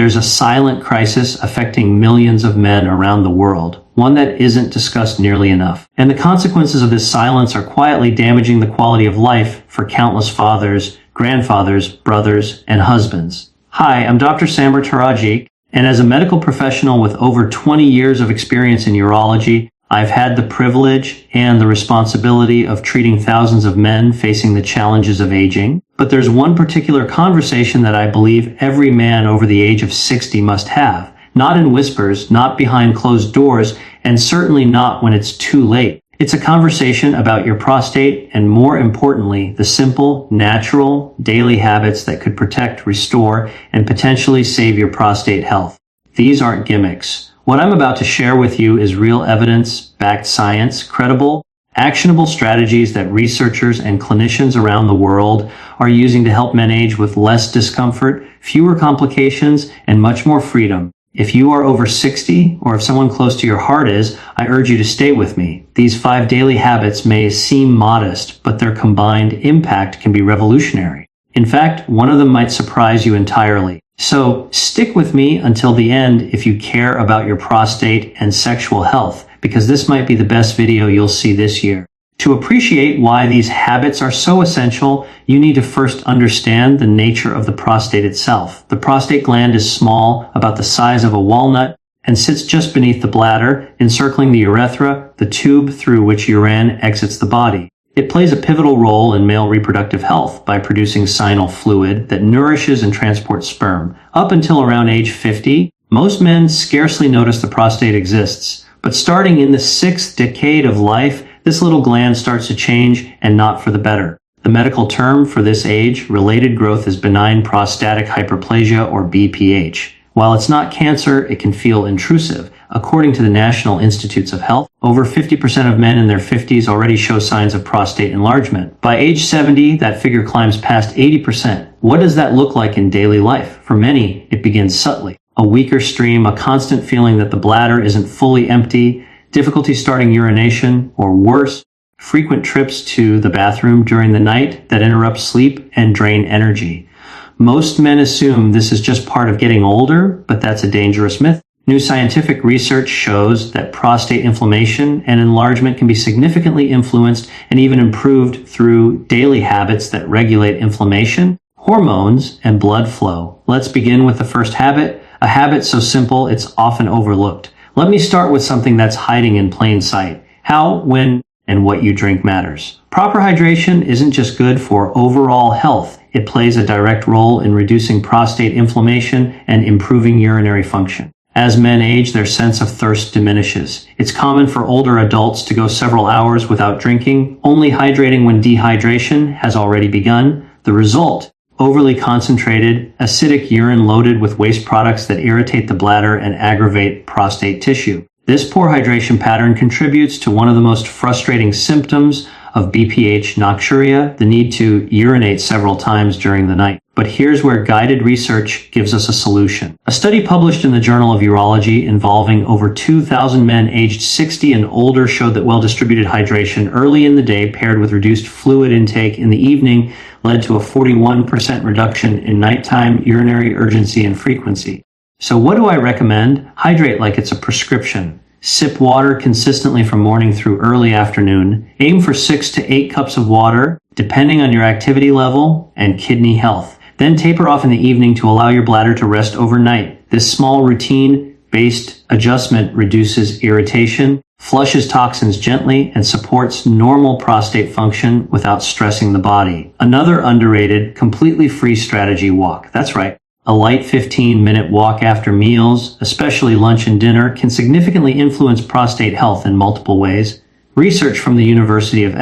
There's a silent crisis affecting millions of men around the world, one that isn't discussed nearly enough. And the consequences of this silence are quietly damaging the quality of life for countless fathers, grandfathers, brothers, and husbands. Hi, I'm Dr. Samar Taraji, and as a medical professional with over 20 years of experience in urology, I've had the privilege and the responsibility of treating thousands of men facing the challenges of aging. But there's one particular conversation that I believe every man over the age of 60 must have. Not in whispers, not behind closed doors, and certainly not when it's too late. It's a conversation about your prostate and, more importantly, the simple, natural, daily habits that could protect, restore, and potentially save your prostate health. These aren't gimmicks. What I'm about to share with you is real evidence-backed science, credible, actionable strategies that researchers and clinicians around the world are using to help men age with less discomfort, fewer complications, and much more freedom. If you are over 60, or if someone close to your heart is, I urge you to stay with me. These 5 daily habits may seem modest, but their combined impact can be revolutionary. In fact, one of them might surprise you entirely. So stick with me until the end if you care about your prostate and sexual health, because this might be the best video you'll see this year. To appreciate why these habits are so essential, you need to first understand the nature of the prostate itself. The prostate gland is small, about the size of a walnut, and sits just beneath the bladder, encircling the urethra, the tube through which urine exits the body. It plays a pivotal role in male reproductive health by producing seminal fluid that nourishes and transports sperm. Up until around age 50, most men scarcely notice the prostate exists. But starting in the 6th decade of life, this little gland starts to change, and not for the better. The medical term for this age-related growth is benign prostatic hyperplasia, or BPH. While it's not cancer, it can feel intrusive. According to the National Institutes of Health, over 50% of men in their 50s already show signs of prostate enlargement. By age 70, that figure climbs past 80%. What does that look like in daily life? For many, it begins subtly. A weaker stream, a constant feeling that the bladder isn't fully empty, difficulty starting urination, or worse, frequent trips to the bathroom during the night that interrupt sleep and drain energy. Most men assume this is just part of getting older, but that's a dangerous myth. New scientific research shows that prostate inflammation and enlargement can be significantly influenced and even improved through daily habits that regulate inflammation, hormones, and blood flow. Let's begin with the first habit, a habit so simple it's often overlooked. Let me start with something that's hiding in plain sight. How, when, and what you drink matters. Proper hydration isn't just good for overall health. It plays a direct role in reducing prostate inflammation and improving urinary function. As men age, their sense of thirst diminishes. It's common for older adults to go several hours without drinking, only hydrating when dehydration has already begun. The result: overly concentrated, acidic urine loaded with waste products that irritate the bladder and aggravate prostate tissue. This poor hydration pattern contributes to one of the most frustrating symptoms of BPH, nocturia, the need to urinate several times during the night. But here's where guided research gives us a solution. A study published in the Journal of Urology involving over 2,000 men aged 60 and older showed that well-distributed hydration early in the day paired with reduced fluid intake in the evening led to a 41% reduction in nighttime urinary urgency and frequency. So what do I recommend? Hydrate like it's a prescription. Sip water consistently from morning through early afternoon. Aim for 6 to 8 cups of water, depending on your activity level and kidney health. Then taper off in the evening to allow your bladder to rest overnight. This small routine-based adjustment reduces irritation, flushes toxins gently, and supports normal prostate function without stressing the body. Another underrated, completely free strategy: walk. That's right. A light 15-minute walk after meals, especially lunch and dinner, can significantly influence prostate health in multiple ways. Research from the University of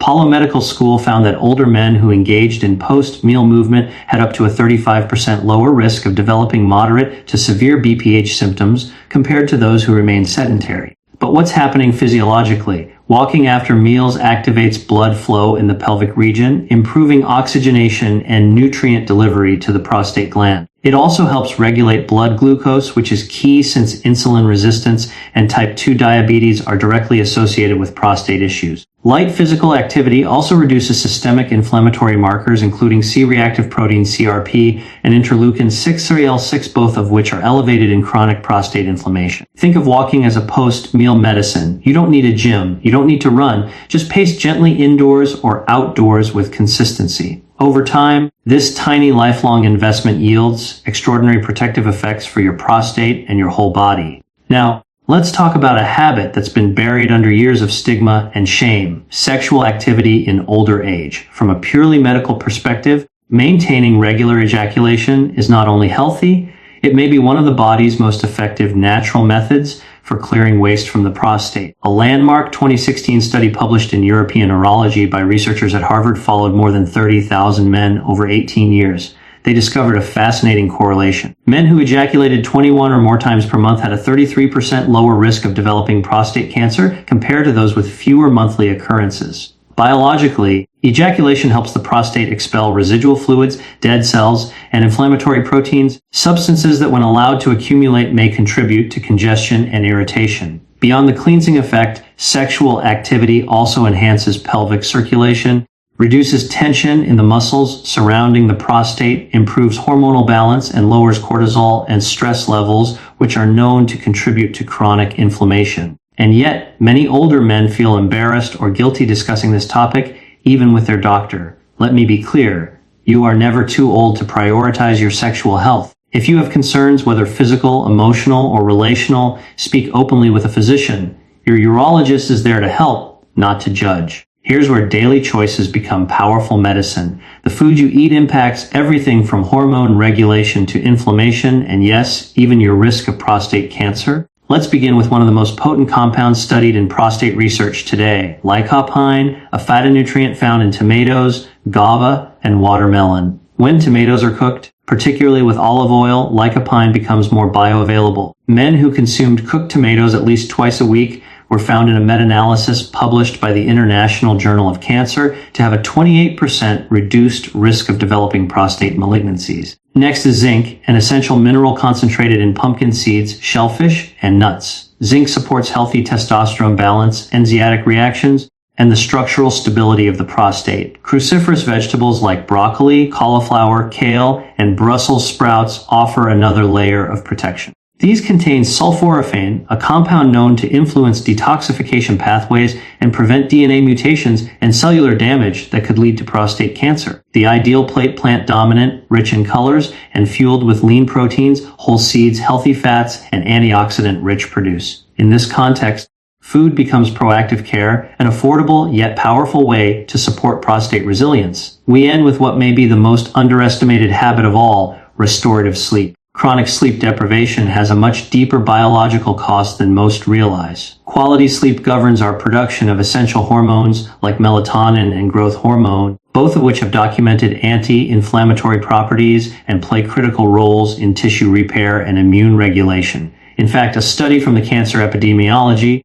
Apollo Medical School found that older men who engaged in post-meal movement had up to a 35% lower risk of developing moderate to severe BPH symptoms compared to those who remained sedentary. But what's happening physiologically? Walking after meals activates blood flow in the pelvic region, improving oxygenation and nutrient delivery to the prostate gland. It also helps regulate blood glucose, which is key since insulin resistance and type 2 diabetes are directly associated with prostate issues. Light physical activity also reduces systemic inflammatory markers, including C-reactive protein CRP and interleukin-6 both of which are elevated in chronic prostate inflammation. Think of walking as a post-meal medicine. You don't need a gym. You don't need to run. Just pace gently indoors or outdoors with consistency. Over time, this tiny lifelong investment yields extraordinary protective effects for your prostate and your whole body. Now, let's talk about a habit that's been buried under years of stigma and shame: sexual activity in older age. From a purely medical perspective, maintaining regular ejaculation is not only healthy, it may be one of the body's most effective natural methods for clearing waste from the prostate. A landmark 2016 study published in European Urology by researchers at Harvard followed more than 30,000 men over 18 years. They discovered a fascinating correlation. Men who ejaculated 21 or more times per month had a 33% lower risk of developing prostate cancer compared to those with fewer monthly occurrences. Biologically, ejaculation helps the prostate expel residual fluids, dead cells, and inflammatory proteins, substances that when allowed to accumulate may contribute to congestion and irritation. Beyond the cleansing effect, sexual activity also enhances pelvic circulation, reduces tension in the muscles surrounding the prostate, improves hormonal balance, and lowers cortisol and stress levels, which are known to contribute to chronic inflammation. And yet, many older men feel embarrassed or guilty discussing this topic, even with their doctor. Let me be clear, you are never too old to prioritize your sexual health. If you have concerns, whether physical, emotional, or relational, speak openly with a physician. Your urologist is there to help, not to judge. Here's where daily choices become powerful medicine. The food you eat impacts everything from hormone regulation to inflammation, and yes, even your risk of prostate cancer. Let's begin with one of the most potent compounds studied in prostate research today: lycopene, a phytonutrient found in tomatoes, guava, and watermelon. When tomatoes are cooked, particularly with olive oil, lycopene becomes more bioavailable. Men who consumed cooked tomatoes at least twice a week were found in a meta-analysis published by the International Journal of Cancer to have a 28% reduced risk of developing prostate malignancies. Next is zinc, an essential mineral concentrated in pumpkin seeds, shellfish, and nuts. Zinc supports healthy testosterone balance, enzymatic reactions, and the structural stability of the prostate. Cruciferous vegetables like broccoli, cauliflower, kale, and Brussels sprouts offer another layer of protection. These contain sulforaphane, a compound known to influence detoxification pathways and prevent DNA mutations and cellular damage that could lead to prostate cancer. The ideal plant dominant, rich in colors, and fueled with lean proteins, whole seeds, healthy fats, and antioxidant-rich produce. In this context, food becomes proactive care, an affordable yet powerful way to support prostate resilience. We end with what may be the most underestimated habit of all: restorative sleep. Chronic sleep deprivation has a much deeper biological cost than most realize. Quality sleep governs our production of essential hormones like melatonin and growth hormone, both of which have documented anti-inflammatory properties and play critical roles in tissue repair and immune regulation. In fact, a study from the Cancer Epidemiology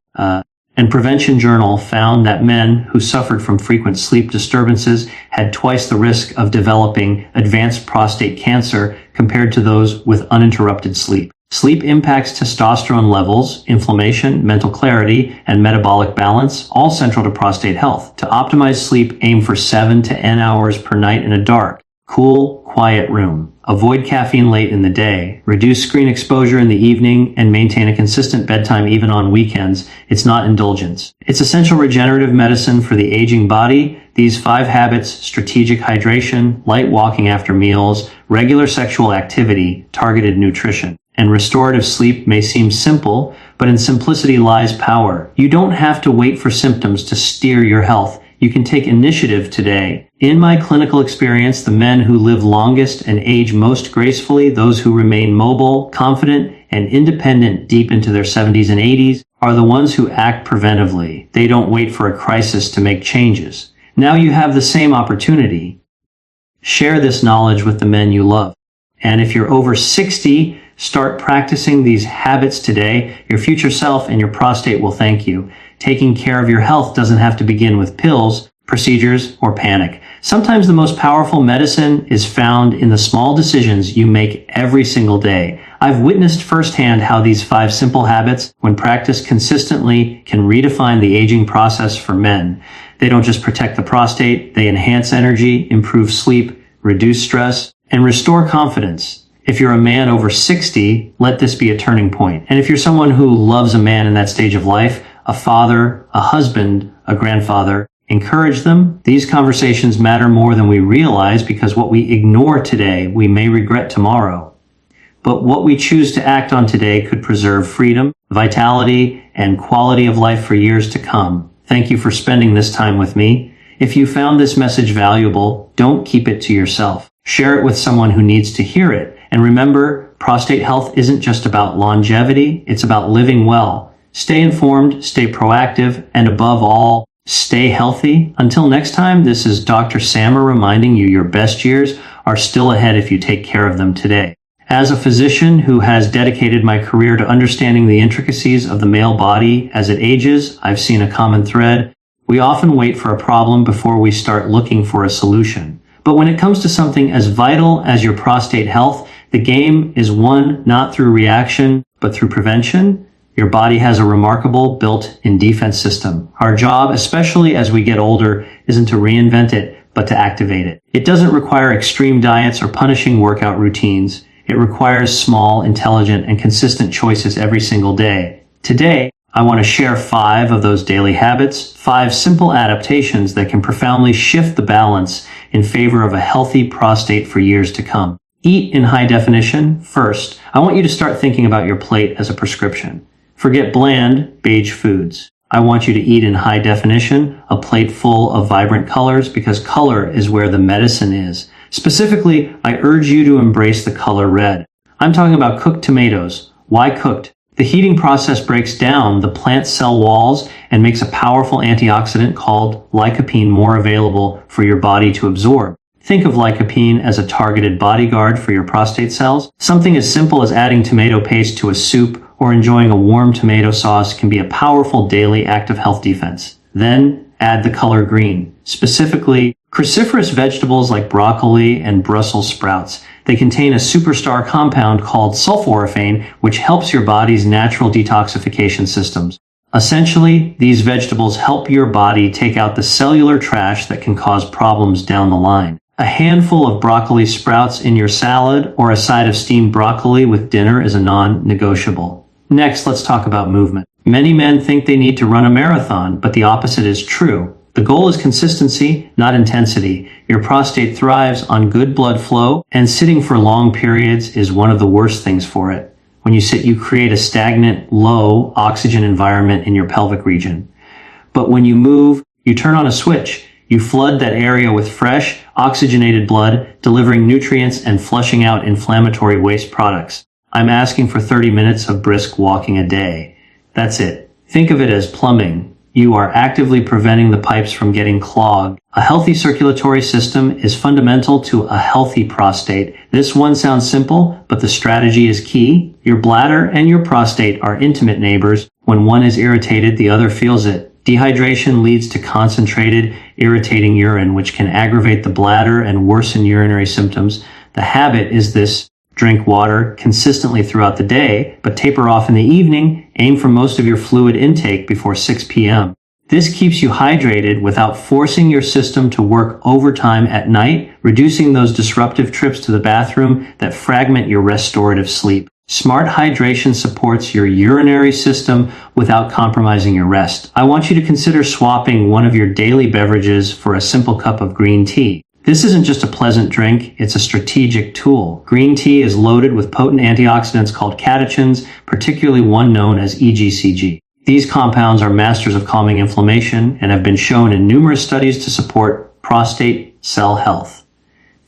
and Prevention Journal found that men who suffered from frequent sleep disturbances had twice the risk of developing advanced prostate cancer compared to those with uninterrupted sleep. Sleep impacts testosterone levels, inflammation, mental clarity, and metabolic balance, all central to prostate health. To optimize sleep, aim for 7 to 10 hours per night in a dark, cool, quiet room. Avoid caffeine late in the day. Reduce screen exposure in the evening and maintain a consistent bedtime even on weekends. It's not indulgence. It's essential regenerative medicine for the aging body. These 5 habits: strategic hydration, light walking after meals, regular sexual activity, targeted nutrition, and restorative sleep may seem simple, but in simplicity lies power. You don't have to wait for symptoms to steer your health. You can take initiative today. In my clinical experience, the men who live longest and age most gracefully, those who remain mobile, confident, and independent deep into their 70s and 80s, are the ones who act preventively. They don't wait for a crisis to make changes. Now you have the same opportunity. Share this knowledge with the men you love. And if you're over 60, start practicing these habits today. Your future self and your prostate will thank you. Taking care of your health doesn't have to begin with pills, procedures, or panic. Sometimes the most powerful medicine is found in the small decisions you make every single day. I've witnessed firsthand how these 5 simple habits, when practiced consistently, can redefine the aging process for men. They don't just protect the prostate, they enhance energy, improve sleep, reduce stress, and restore confidence. If you're a man over 60, let this be a turning point. And if you're someone who loves a man in that stage of life, a father, a husband, a grandfather, encourage them. These conversations matter more than we realize because what we ignore today, we may regret tomorrow. But what we choose to act on today could preserve freedom, vitality, and quality of life for years to come. Thank you for spending this time with me. If you found this message valuable, don't keep it to yourself. Share it with someone who needs to hear it. And remember, prostate health isn't just about longevity, it's about living well. Stay informed, stay proactive, and above all, stay healthy. Until next time, this is Dr. Sammer reminding you your best years are still ahead if you take care of them today. As a physician who has dedicated my career to understanding the intricacies of the male body as it ages, I've seen a common thread. We often wait for a problem before we start looking for a solution. But when it comes to something as vital as your prostate health, the game is won not through reaction, but through prevention. Your body has a remarkable built-in defense system. Our job, especially as we get older, isn't to reinvent it, but to activate it. It doesn't require extreme diets or punishing workout routines. It requires small, intelligent, and consistent choices every single day. Today, I want to share 5 of those daily habits, 5 simple adaptations that can profoundly shift the balance in favor of a healthy prostate for years to come. Eat in high definition. First, I want you to start thinking about your plate as a prescription. Forget bland, beige foods. I want you to eat in high definition, a plate full of vibrant colors, because color is where the medicine is. Specifically, I urge you to embrace the color red. I'm talking about cooked tomatoes. Why cooked? The heating process breaks down the plant cell walls and makes a powerful antioxidant called lycopene more available for your body to absorb. Think of lycopene as a targeted bodyguard for your prostate cells. Something as simple as adding tomato paste to a soup or enjoying a warm tomato sauce can be a powerful daily active health defense. Then add the color green, specifically cruciferous vegetables like broccoli and Brussels sprouts. They contain a superstar compound called sulforaphane, which helps your body's natural detoxification systems. Essentially, these vegetables help your body take out the cellular trash that can cause problems down the line. A handful of broccoli sprouts in your salad or a side of steamed broccoli with dinner is a non-negotiable. Next, let's talk about movement. Many men think they need to run a marathon, but the opposite is true. The goal is consistency, not intensity. Your prostate thrives on good blood flow, and sitting for long periods is one of the worst things for it. When you sit, you create a stagnant, low oxygen environment in your pelvic region. But when you move, you turn on a switch. You flood that area with fresh, oxygenated blood, delivering nutrients and flushing out inflammatory waste products. I'm asking for 30 minutes of brisk walking a day. That's it. Think of it as plumbing. You are actively preventing the pipes from getting clogged. A healthy circulatory system is fundamental to a healthy prostate. This one sounds simple, but the strategy is key. Your bladder and your prostate are intimate neighbors. When one is irritated, the other feels it. Dehydration leads to concentrated, irritating urine, which can aggravate the bladder and worsen urinary symptoms. The habit is this: drink water consistently throughout the day, but taper off in the evening. Aim for most of your fluid intake before 6 p.m. This keeps you hydrated without forcing your system to work overtime at night, reducing those disruptive trips to the bathroom that fragment your restorative sleep. Smart hydration supports your urinary system without compromising your rest. I want you to consider swapping one of your daily beverages for a simple cup of green tea. This isn't just a pleasant drink, it's a strategic tool. Green tea is loaded with potent antioxidants called catechins, particularly one known as EGCG. These compounds are masters of calming inflammation and have been shown in numerous studies to support prostate cell health.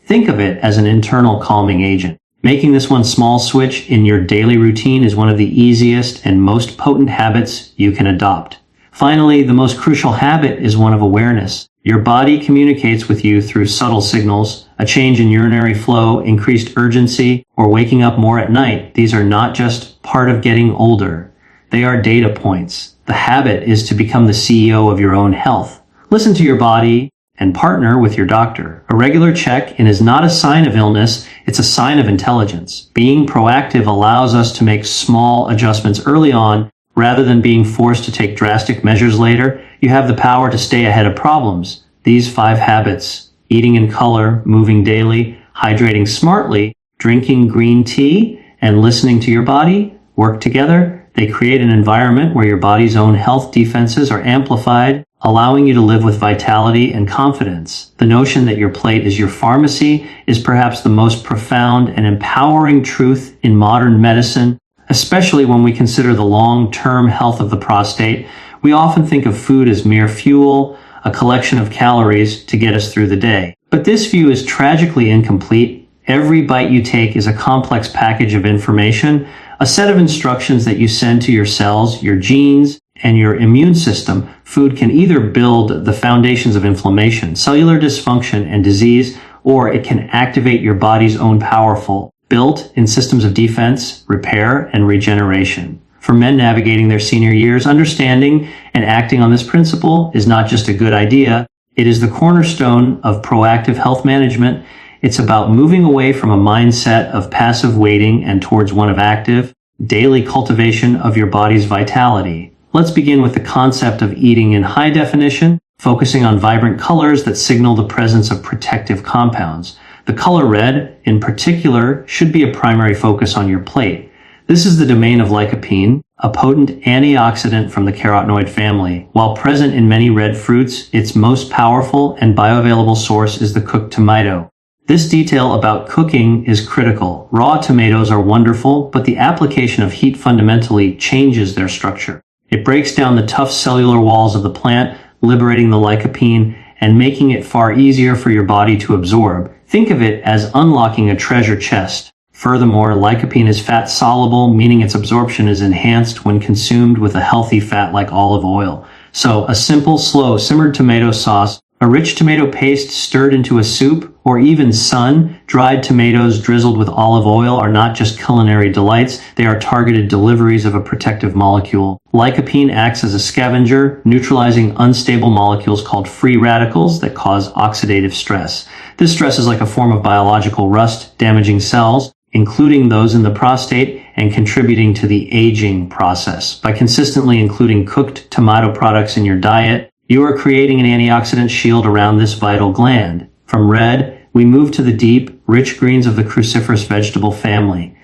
Think of it as an internal calming agent. Making this one small switch in your daily routine is one of the easiest and most potent habits you can adopt. Finally, the most crucial habit is one of awareness. Your body communicates with you through subtle signals, a change in urinary flow, increased urgency, or waking up more at night. These are not just part of getting older. They are data points. The habit is to become the CEO of your own health. Listen to your body and partner with your doctor. A regular check-in is not a sign of illness, it's a sign of intelligence. Being proactive allows us to make small adjustments early on rather than being forced to take drastic measures later. you have the power to stay ahead of problems. These 5 habits, eating in color, moving daily, hydrating smartly, drinking green tea, and listening to your body, work together. They create an environment where your body's own health defenses are amplified, allowing you to live with vitality and confidence. The notion that your plate is your pharmacy is perhaps the most profound and empowering truth in modern medicine, especially when we consider the long-term health of the prostate. We often think of food as mere fuel, a collection of calories to get us through the day. But this view is tragically incomplete. Every bite you take is a complex package of information, a set of instructions that you send to your cells, your genes, and your immune system. Food can either build the foundations of inflammation, cellular dysfunction, and disease, or it can activate your body's own powerful, built-in systems of defense, repair, and regeneration. For men navigating their senior years, understanding and acting on this principle is not just a good idea, it is the cornerstone of proactive health management. It's about moving away from a mindset of passive waiting and towards one of active, daily cultivation of your body's vitality. Let's begin with the concept of eating in high definition, focusing on vibrant colors that signal the presence of protective compounds. The color red, in particular, should be a primary focus on your plate. This is the domain of lycopene, a potent antioxidant from the carotenoid family. While present in many red fruits, its most powerful and bioavailable source is the cooked tomato. This detail about cooking is critical. Raw tomatoes are wonderful, but the application of heat fundamentally changes their structure. It breaks down the tough cellular walls of the plant, liberating the lycopene and making it far easier for your body to absorb. Think of it as unlocking a treasure chest. Furthermore, lycopene is fat soluble, meaning its absorption is enhanced when consumed with a healthy fat like olive oil. So a simple, slow, simmered tomato sauce, a rich tomato paste stirred into a soup, or even sun-dried tomatoes drizzled with olive oil are not just culinary delights, they are targeted deliveries of a protective molecule. Lycopene acts as a scavenger, neutralizing unstable molecules called free radicals that cause oxidative stress. This stress is like a form of biological rust, damaging cells, including those in the prostate, and contributing to the aging process. By consistently including cooked tomato products in your diet, you are creating an antioxidant shield around this vital gland. From red, we move to the deep, rich greens of the cruciferous vegetable family.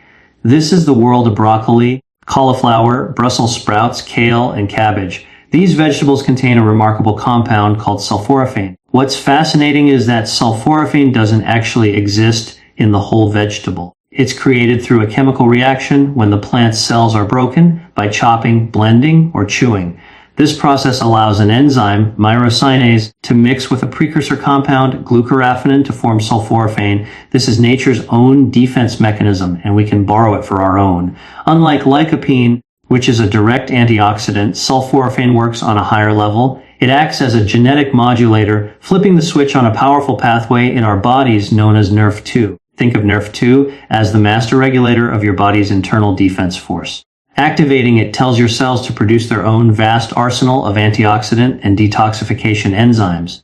This is the world of broccoli, cauliflower, Brussels sprouts, kale, and cabbage. These vegetables contain a remarkable compound called sulforaphane. What's fascinating is that sulforaphane doesn't actually exist in the whole vegetable. It's created through a chemical reaction when the plant's cells are broken by chopping, blending, or chewing. This process allows an enzyme, myrosinase, to mix with a precursor compound, glucoraphanin, to form sulforaphane. This is nature's own defense mechanism, and we can borrow it for our own. Unlike lycopene, which is a direct antioxidant, sulforaphane works on a higher level. It acts as a genetic modulator, flipping the switch on a powerful pathway in our bodies known as NRF2. Think of NRF2 as the master regulator of your body's internal defense force. Activating it tells your cells to produce their own vast arsenal of antioxidant and detoxification enzymes.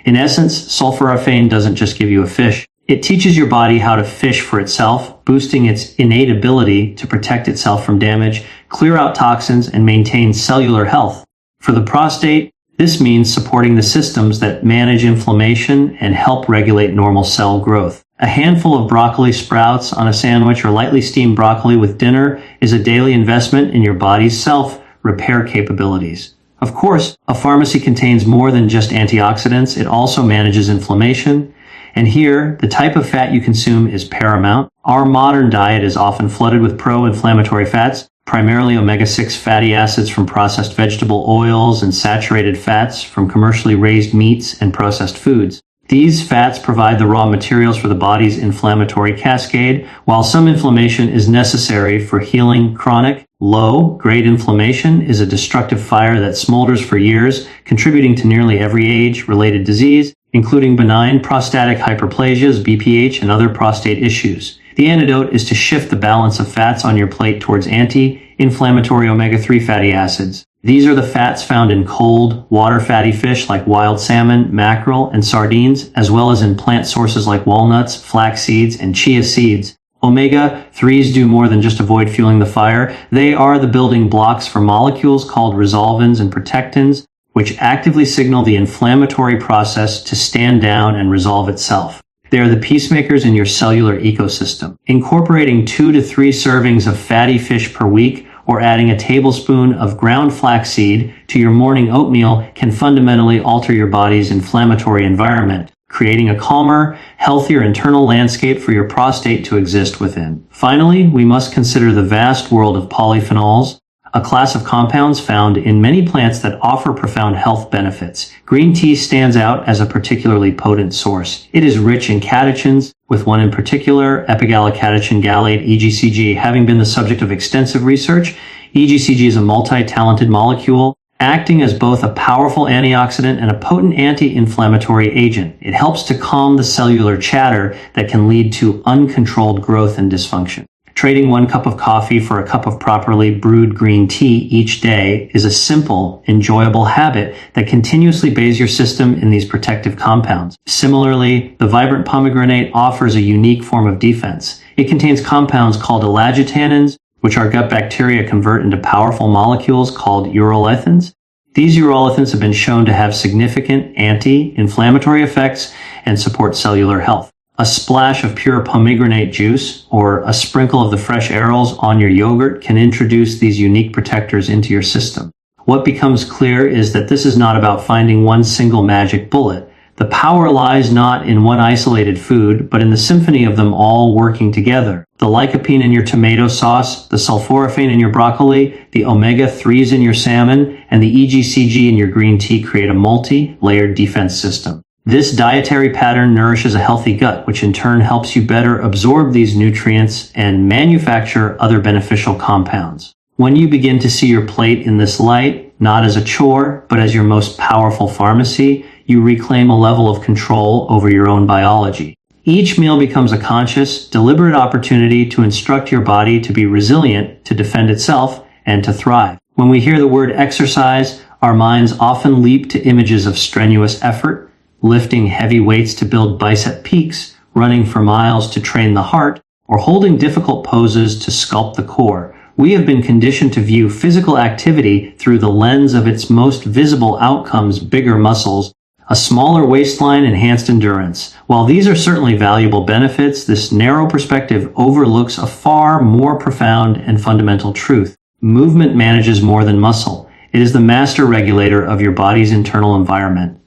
In essence, sulforaphane doesn't just give you a fish. It teaches your body how to fish for itself, boosting its innate ability to protect itself from damage, clear out toxins, and maintain cellular health. For the prostate, this means supporting the systems that manage inflammation and help regulate normal cell growth. A handful of broccoli sprouts on a sandwich or lightly steamed broccoli with dinner is a daily investment in your body's self-repair capabilities. Of course, a pharmacy contains more than just antioxidants. It also manages inflammation. And here, the type of fat you consume is paramount. Our modern diet is often flooded with pro-inflammatory fats, primarily omega-6 fatty acids from processed vegetable oils and saturated fats from commercially raised meats and processed foods. These fats provide the raw materials for the body's inflammatory cascade. While some inflammation is necessary for healing, chronic, low-grade inflammation is a destructive fire that smolders for years, contributing to nearly every age-related disease, including benign prostatic hyperplasias, BPH, and other prostate issues. The antidote is to shift the balance of fats on your plate towards anti-inflammatory omega-3 fatty acids. These are the fats found in cold, water fatty fish like wild salmon, mackerel, and sardines, as well as in plant sources like walnuts, flax seeds, and chia seeds. Omega-3s do more than just avoid fueling the fire. They are the building blocks for molecules called resolvins and protectins, which actively signal the inflammatory process to stand down and resolve itself. They are the peacemakers in your cellular ecosystem. Incorporating 2 to 3 servings of fatty fish per week or adding a tablespoon of ground flaxseed to your morning oatmeal can fundamentally alter your body's inflammatory environment, creating a calmer, healthier internal landscape for your prostate to exist within. Finally, we must consider the vast world of polyphenols, a class of compounds found in many plants that offer profound health benefits. Green tea stands out as a particularly potent source. It is rich in catechins, with one in particular, epigallocatechin gallate, EGCG, having been the subject of extensive research. EGCG is a multi-talented molecule, acting as both a powerful antioxidant and a potent anti-inflammatory agent. It helps to calm the cellular chatter that can lead to uncontrolled growth and dysfunction. Trading 1 cup of coffee for a cup of properly brewed green tea each day is a simple, enjoyable habit that continuously bathes your system in these protective compounds. Similarly, the vibrant pomegranate offers a unique form of defense. It contains compounds called elagitannins, which our gut bacteria convert into powerful molecules called urolithins. These urolithins have been shown to have significant anti-inflammatory effects and support cellular health. A splash of pure pomegranate juice or a sprinkle of the fresh arils on your yogurt can introduce these unique protectors into your system. What becomes clear is that this is not about finding one single magic bullet. The power lies not in one isolated food, but in the symphony of them all working together. The lycopene in your tomato sauce, the sulforaphane in your broccoli, the omega-3s in your salmon, and the EGCG in your green tea create a multi-layered defense system. This dietary pattern nourishes a healthy gut, which in turn helps you better absorb these nutrients and manufacture other beneficial compounds. When you begin to see your plate in this light, not as a chore, but as your most powerful pharmacy, you reclaim a level of control over your own biology. Each meal becomes a conscious, deliberate opportunity to instruct your body to be resilient, to defend itself, and to thrive. When we hear the word exercise, our minds often leap to images of strenuous effort, lifting heavy weights to build bicep peaks, running for miles to train the heart, or holding difficult poses to sculpt the core. We have been conditioned to view physical activity through the lens of its most visible outcomes: bigger muscles, a smaller waistline, enhanced endurance. While these are certainly valuable benefits, this narrow perspective overlooks a far more profound and fundamental truth. Movement manages more than muscle. It is the master regulator of your body's internal environment.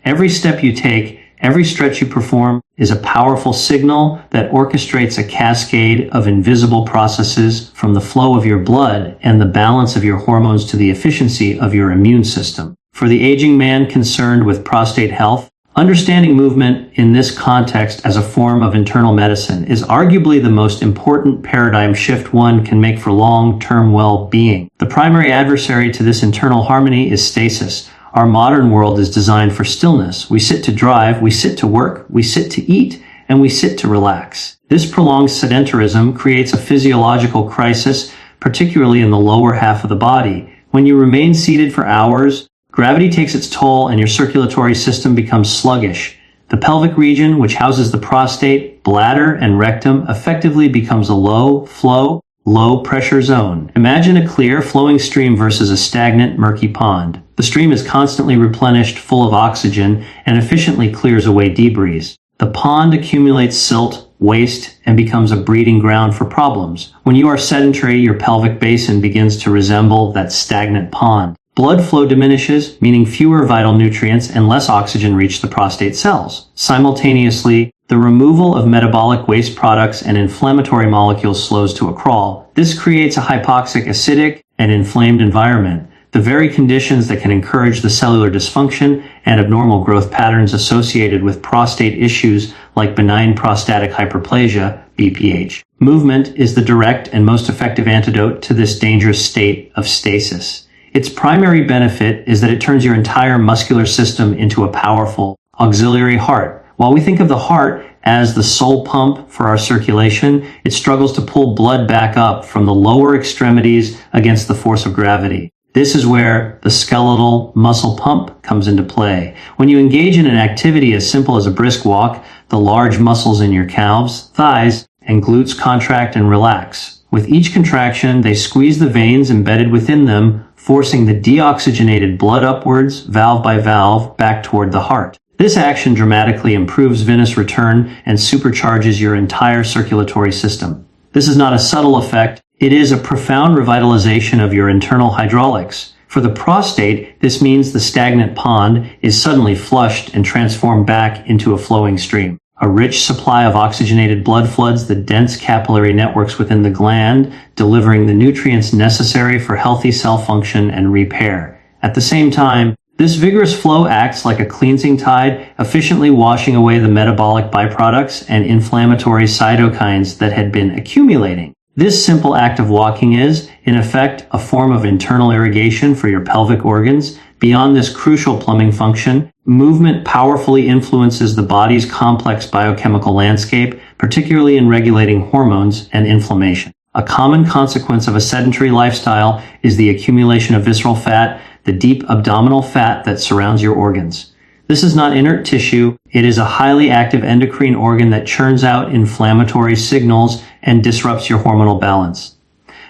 Every step you take, every stretch you perform, is a powerful signal that orchestrates a cascade of invisible processes, from the flow of your blood and the balance of your hormones to the efficiency of your immune system. For the aging man concerned with prostate health, understanding movement in this context as a form of internal medicine is arguably the most important paradigm shift one can make for long-term well-being. The primary adversary to this internal harmony is stasis. Our modern world is designed for stillness. We sit to drive, we sit to work, we sit to eat, and we sit to relax. This prolonged sedentarism creates a physiological crisis, particularly in the lower half of the body. When you remain seated for hours, gravity takes its toll and your circulatory system becomes sluggish. The pelvic region, which houses the prostate, bladder, and rectum, effectively becomes a low-flow, low-pressure zone. Imagine a clear, flowing stream versus a stagnant, murky pond. The stream is constantly replenished, full of oxygen, and efficiently clears away debris. The pond accumulates silt, waste, and becomes a breeding ground for problems. When you are sedentary, your pelvic basin begins to resemble that stagnant pond. Blood flow diminishes, meaning fewer vital nutrients and less oxygen reach the prostate cells. Simultaneously, the removal of metabolic waste products and inflammatory molecules slows to a crawl. This creates a hypoxic, acidic, and inflamed environment, the very conditions that can encourage the cellular dysfunction and abnormal growth patterns associated with prostate issues like benign prostatic hyperplasia, BPH. Movement is the direct and most effective antidote to this dangerous state of stasis. Its primary benefit is that it turns your entire muscular system into a powerful auxiliary heart. While we think of the heart as the sole pump for our circulation, it struggles to pull blood back up from the lower extremities against the force of gravity. This is where the skeletal muscle pump comes into play. When you engage in an activity as simple as a brisk walk, the large muscles in your calves, thighs, and glutes contract and relax. With each contraction, they squeeze the veins embedded within them, forcing the deoxygenated blood upwards, valve by valve, back toward the heart. This action dramatically improves venous return and supercharges your entire circulatory system. This is not a subtle effect. It is a profound revitalization of your internal hydraulics. For the prostate, this means the stagnant pond is suddenly flushed and transformed back into a flowing stream. A rich supply of oxygenated blood floods the dense capillary networks within the gland, delivering the nutrients necessary for healthy cell function and repair. At the same time, this vigorous flow acts like a cleansing tide, efficiently washing away the metabolic byproducts and inflammatory cytokines that had been accumulating. This simple act of walking is, in effect, a form of internal irrigation for your pelvic organs. Beyond this crucial plumbing function, movement powerfully influences the body's complex biochemical landscape, particularly in regulating hormones and inflammation. A common consequence of a sedentary lifestyle is the accumulation of visceral fat, the deep abdominal fat that surrounds your organs. This is not inert tissue. It is a highly active endocrine organ that churns out inflammatory signals and disrupts your hormonal balance.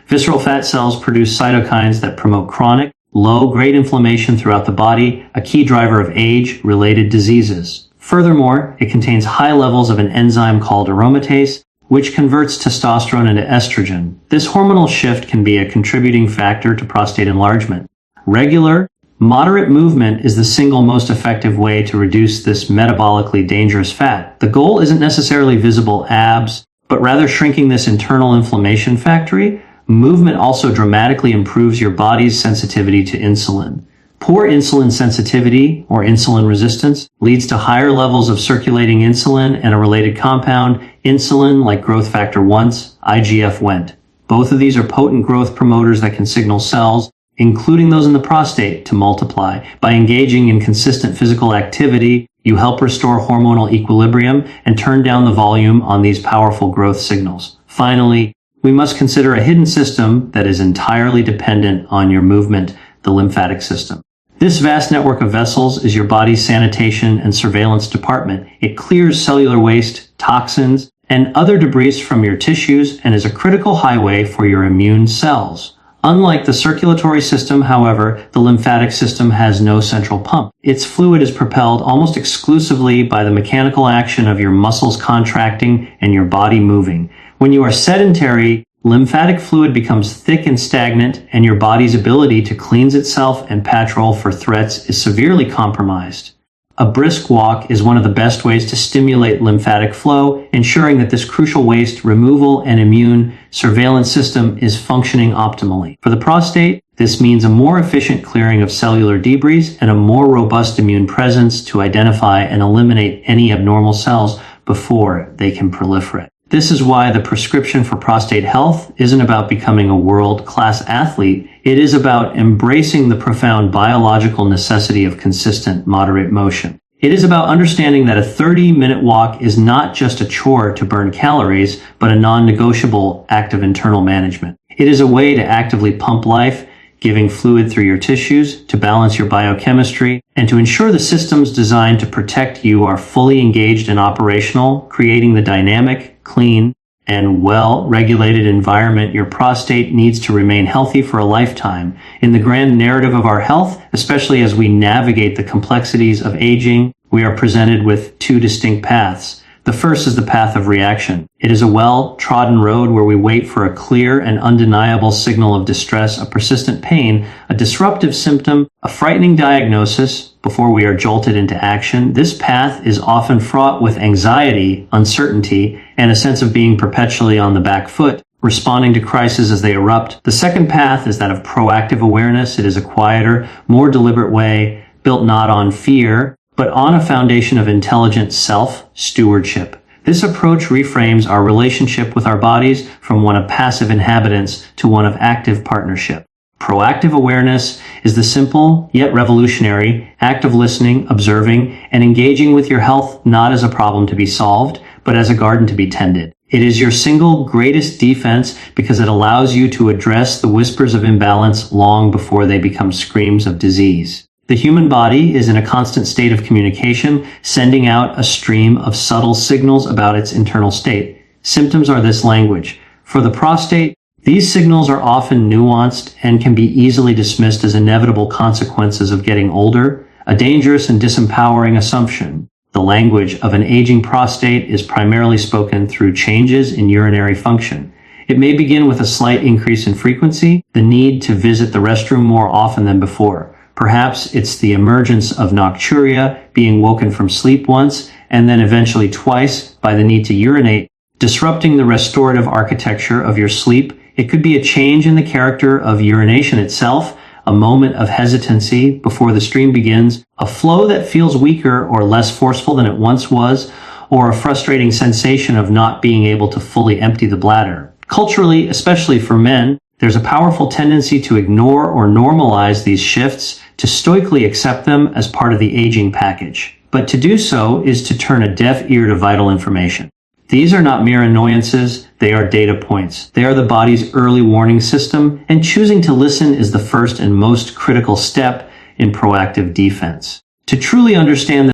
Visceral fat cells produce cytokines that promote chronic, low-grade inflammation throughout the body, a key driver of age-related diseases. Furthermore, it contains high levels of an enzyme called aromatase, which converts testosterone into estrogen. This hormonal shift can be a contributing factor to prostate enlargement. Regular, moderate movement is the single most effective way to reduce this metabolically dangerous fat. The goal isn't necessarily visible abs, but rather shrinking this internal inflammation factory. Movement also dramatically improves your body's sensitivity to insulin. Poor insulin sensitivity, or insulin resistance, leads to higher levels of circulating insulin and a related compound, insulin like growth factor 1's, IGF-1. Both of these are potent growth promoters that can signal cells, including those in the prostate, to multiply. By engaging in consistent physical activity, you help restore hormonal equilibrium and turn down the volume on these powerful growth signals. Finally, we must consider a hidden system that is entirely dependent on your movement, the lymphatic system. This vast network of vessels is your body's sanitation and surveillance department. It clears cellular waste, toxins, and other debris from your tissues and is a critical highway for your immune cells. Unlike the circulatory system, however, the lymphatic system has no central pump. Its fluid is propelled almost exclusively by the mechanical action of your muscles contracting and your body moving. When you are sedentary, lymphatic fluid becomes thick and stagnant, and your body's ability to cleanse itself and patrol for threats is severely compromised. A brisk walk is one of the best ways to stimulate lymphatic flow, ensuring that this crucial waste removal and immune surveillance system is functioning optimally. For the prostate, this means a more efficient clearing of cellular debris and a more robust immune presence to identify and eliminate any abnormal cells before they can proliferate. This is why the prescription for prostate health isn't about becoming a world-class athlete. It is about embracing the profound biological necessity of consistent, moderate motion. It is about understanding that a 30-minute walk is not just a chore to burn calories, but a non-negotiable act of internal management. It is a way to actively pump life, giving fluid through your tissues, to balance your biochemistry, and to ensure the systems designed to protect you are fully engaged and operational, creating the dynamic, clean, and well-regulated environment your prostate needs to remain healthy for a lifetime. In the grand narrative of our health, especially as we navigate the complexities of aging, we are presented with two distinct paths. The first is the path of reaction. It is a well-trodden road where we wait for a clear and undeniable signal of distress, a persistent pain, a disruptive symptom, a frightening diagnosis before we are jolted into action. This path is often fraught with anxiety, uncertainty, and a sense of being perpetually on the back foot, responding to crises as they erupt. The second path is that of proactive awareness. It is a quieter, more deliberate way, built not on fear, but on a foundation of intelligent self-stewardship. This approach reframes our relationship with our bodies from one of passive inhabitants to one of active partnership. Proactive awareness is the simple, yet revolutionary, act of listening, observing, and engaging with your health not as a problem to be solved, but as a garden to be tended. It is your single greatest defense because it allows you to address the whispers of imbalance long before they become screams of disease. The human body is in a constant state of communication, sending out a stream of subtle signals about its internal state. Symptoms are this language. For the prostate, These signals are often nuanced and can be easily dismissed as inevitable consequences of getting older, a dangerous and disempowering assumption. The language of an aging prostate is primarily spoken through changes in urinary function. It may begin with a slight increase in frequency, the need to visit the restroom more often than before. Perhaps it's the emergence of nocturia, being woken from sleep once, and then eventually twice by the need to urinate, disrupting the restorative architecture of your sleep. It could be a change in the character of urination itself, a moment of hesitancy before the stream begins, a flow that feels weaker or less forceful than it once was, or a frustrating sensation of not being able to fully empty the bladder. Culturally, especially for men, there's a powerful tendency to ignore or normalize these shifts, to stoically accept them as part of the aging package. But to do so is to turn a deaf ear to vital information. These are not mere annoyances, they are data points. They are the body's early warning system, and choosing to listen is the first and most critical step in proactive defense. To truly understand